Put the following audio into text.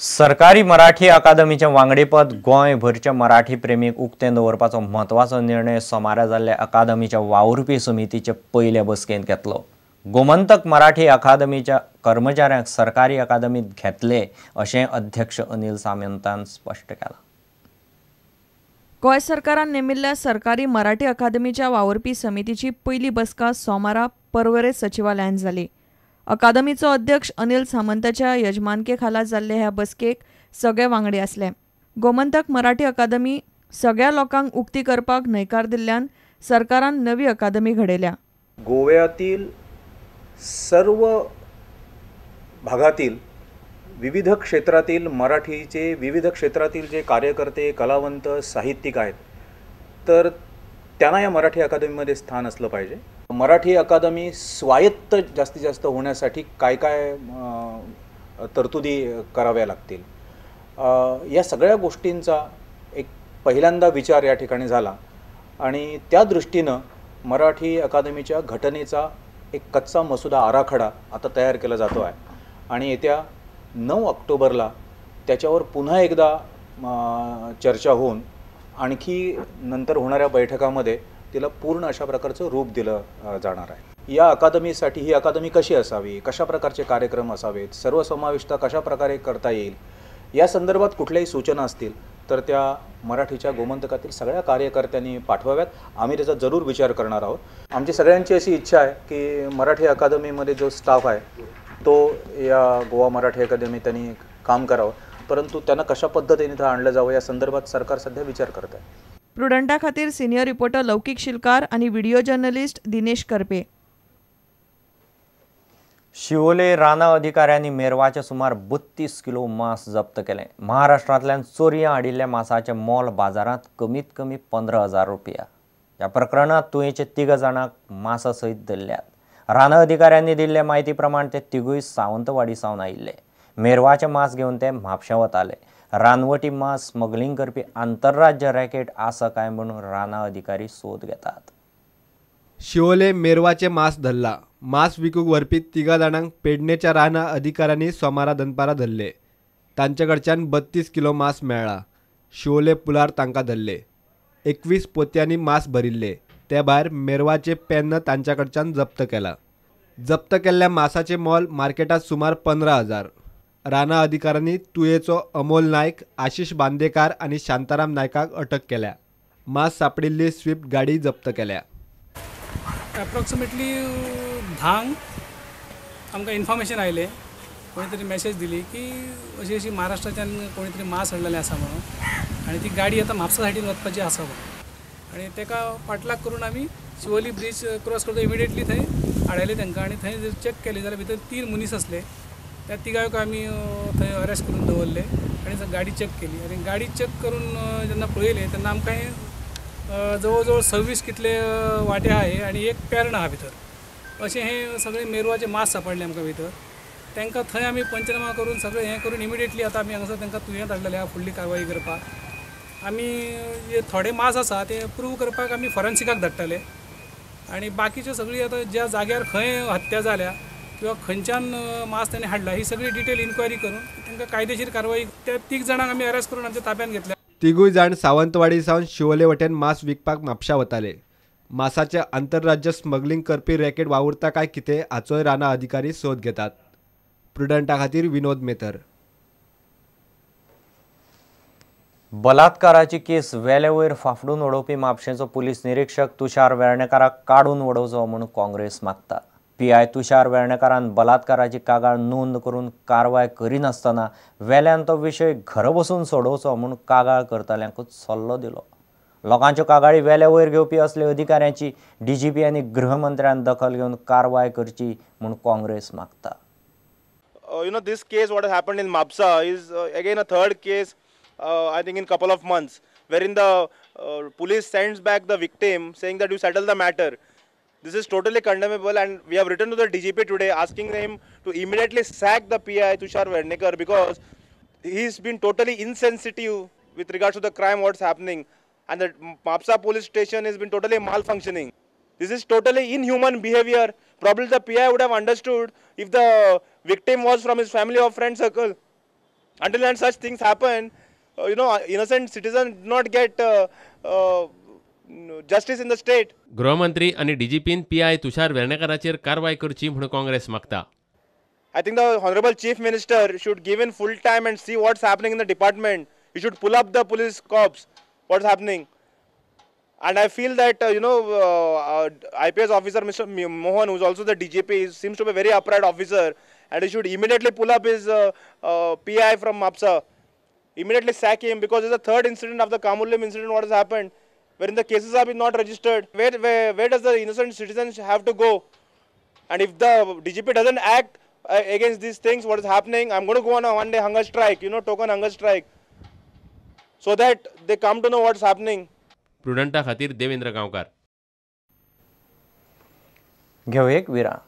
सरकारी मराठी अकादमीचे वांगडीपद गोंयभरच्या मराठी प्रेमीक उक्तें दवरपाचो म्हत्वाचो निर्णय सोमारा जाल्ल्या अकादमीच्या वावुरपी समितीचे पयले बसकेंत घेतलो। गोमंतक मराठी अकादमीच्या कर्मचाऱ्यांक सरकारी अकादमीत घेतले अशें अध्यक्ष अनिल सामंतान स्पश्ट केलां। गोंय सरकारान नेमिल्ल्या सरकारी मराठी अकादमीच्या वावुरपी समितीची पयली बसका सोमारा पर्वरे सचिवालयांत जाली। अकादमीचो अध्यक्ष अनिल सामंताच्या यजमानके खाला जाल्ले ह्या बसकेक सगळे वांगडी आसले। गोमंतक मराठी अकादमी सगळ्या लोकांक उक्ती करपाक न्हयकार दिल्ल्यान सरकारान नवी अकादमी घडयल्या। गोव्यातील सर्व भागातील विविध क्षेत्रातील मराठीचे विविध क्षेत्रातील जे कार्यकर्ते, कलावंत, साहित्यिक आहेत, तर त्यांना या मराठी अकादमीमध्ये स्थान असलं पाहिजे। मराठी अकादमी स्वायत्त जास्तीत जास्त होण्यासाठी काय काय तरतुदी कराव्या लागतील, या सगळ्या गोष्टींचा एक पहिल्यांदा विचार या ठिकाणी झाला आणि त्या दृष्टीनं मराठी अकादमीच्या घटनेचा एक कच्चा मसुदा आराखडा आता तयार केला जातो आहे आणि येत्या 9 ऑक्टोबरला त्याच्यावर पुन्हा एकदा चर्चा होऊन आणखी नंतर होणाऱ्या बैठकामध्ये तिला पूर्ण अशा प्रकारचं रूप दिलं जाणार आहे। या अकादमीसाठी ही अकादमी कशी असावी, कशा प्रकारचे कार्यक्रम असावेत, सर्वसमाविष्ट कशा प्रकारे करता येईल, या संदर्भात कुठल्याही सूचना असतील तर त्या मराठीच्या गोमंतकातील सगळ्या कार्यकर्त्यांनी पाठवाव्यात। आम्ही त्याचा जरूर विचार करणार आहोत। आमची सगळ्यांची अशी इच्छा आहे की मराठी अकादमीमध्ये जो स्टाफ आहे तो या गोवा मराठी अकादमी त्यांनी काम करावं, परंतु त्यांना कशा पद्धतीने इथं आणलं जावं या संदर्भात सरकार सध्या विचार करत आहे। प्रुडंटा खातीर सिनियर रिपोर्टर लौकिक शिलकार आणि व्हिडिओ जर्नलिस्ट दिनेश करपे। शिवोले राना अधिकाऱ्यांनी मेरवाचे सुमार 32 किलो मांस जप्त केले। महाराष्ट्रांतल्यान चोरयां हाडिल्ल्या मांसाचें मोल बाजारात कमीत कमी 15,000 रुपया। या प्रकरणात तुयेचे 3 जाणांक मांसा सयत धरल्यात। राना अधिकाऱ्यांनी दिल्ले म्हायती प्रमाण ते तिगूय सावंतवाडी सावन आयिल्ले। मेरवाचे मांस घेवन ते म्हापशा वताले। रानवटी मांस स्मगलिंग करपी आंतरराज्य रॅकेट आसा काय म्हणून राना अधिकारी सोद घेतात। शिवोले मेरवाचे मांस धरला। मांस विकूक व्हरपी 3 जाणांक पेडणेच्या राना अधिकाऱ्यांनी सोमारा दनपारा धरले। तांच्याकडच्यान 32 किलो मांस मेळ्ळा। शिवोले पुलार तांकां धरले। 21 पोत्यांनी मांस भरिल्ले। त्या भायर मेरवाचे पेन्न तांच्याकडच्यान जप्त केला। जप्त केल्ल्या मांसाचे मोल मार्केटात सुमार 15,000। राना अधिकाऱ्यांनी तुयेचो अमोल नायक, आशिष बांदेकार आणि शांताराम नायकाक अटक केल्या। मांस सापडिल्ली स्विफ्ट गाडी जप्त केल्या। अप्रॉक्सिमेटली 10 आमकां इन्फॉर्मेशन आयले, कोणी तरी मेसेज दिली की अशी अशी महाराष्ट्राच्यान कोणी तरी मांस हाडलेलें आसा म्हणून आणि ती गाडी आतां म्हापसा सायडीन वचपाची आसा म्हणून आणि तेका पाटलाग करून आमी शिवोली ब्रिज क्रॉस करता इमिडिएटली थंय हाडले तांकां आणि थंय जर चेक केली जाल्यार भितर 3 मनीस असले। त्या 3गांक आमी थंय अरेस्ट करून दवरले आणि गाडी चेक केली आणि गाडी चेक करून जेन्ना पळयले तेन्ना आमकां हे जवळ जवळ 26 कितले वाटे आहे आणि एक पॅरण आहा भितर अशें हे सगळे मेरवाचे मांस सापडले आमकां भितर। तांकां थंय आमी पंचनामा करून सगळें हें करून इमिडिएटली आतां आमी हांगासर तांकां तुयेंत हाडलेले आहा फुडली कारवाई करपाक। आमी जे थोडे मांस आसा ते प्रूव करपाक आमी फॉरेन्सिकाक धाडटले आणि बाकीच्यो सगळी आतां ज्या जाग्यार खंय हत्या जाल्या किंवा खंयच्यान मांस ताणें हाडला ही सगळी डिटेल इन्क्वायरी करून तांकां कायदेशीर कारवाई त्या 3 जाणांक आमी अरेस्ट करून आमच्या ताब्यात घेतल्या। 3 जाण सावंतवाडी सावन शिवोले वटेन मांस विकपाक म्हापशा वताले। मांसाचे आंतरराज्य स्मगलिंग करपी रॅकेट वावुरता काय कितें हाचोय राना अधिकारी सोद घेतात। प्रुडंटा खातीर विनोद मेतर। बलात्काराची केस वेले वयर फाफडून उडोवपी म्हापशेचो पुलीस निरीक्षक तुषार वेर्णेकाराक काडून उडोवचो म्हणून काँग्रेस मागता। PI तुषार वेर्णेकारान बलात्काराची कागाळ नोंद करून कारवाय करिनासतना वेल्यान तो विशय घर बसून सोडोवचो म्हणून कागाळ करतल्यांकूच सल्लो दिलो। लोकांच्यो कागाळी वेले वयर घेवपी असले अधिकाऱ्यांची DGP आनी गृहमंत्र्यान दखल घेवन कारवाय करची म्हणून काँग्रेस मागता। This case what has happened in Mapsa is again a third case I think in couple of months wherein the police sends back the victim saying that you settle the matter. This is totally condemnable and we have written to the DGP today asking him to immediately sack the PI Tushar Wernekar because he's been totally insensitive with regards to the crime what's happening and the Mapsa police station has been totally malfunctioning. This is totally inhuman behavior. Probably the PI would have understood if the victim was from his family or friend circle. Until and such things happen, innocent citizens do not get justice in the state. गृहमंत्री आणि DIGIPIN PI तुषार वेर्णेकराचेर कारवाय करची म्हणून काँग्रेस मागता. I think the Honorable Chief Minister should give in full time and see what's happening in the department. He should pull up the police corps, what's happening. And I feel that, IPS officer Mr. Mohan, who's also the DGP, seems to be a very upright officer. And he should immediately pull up his PI from MAPSA. Immediately sack him, because it's the third incident of the Kamullim incident what has happened, wherein the cases have been not registered. Where does the innocent citizens have to go? And if the DGP doesn't act against these things, what is happening, I'm going to go on a one-day hunger strike, token hunger strike, so that they come to know what's happening. प्रुडंटा खातीर देवेंद्र गांवकार. घेऊ एक विराम.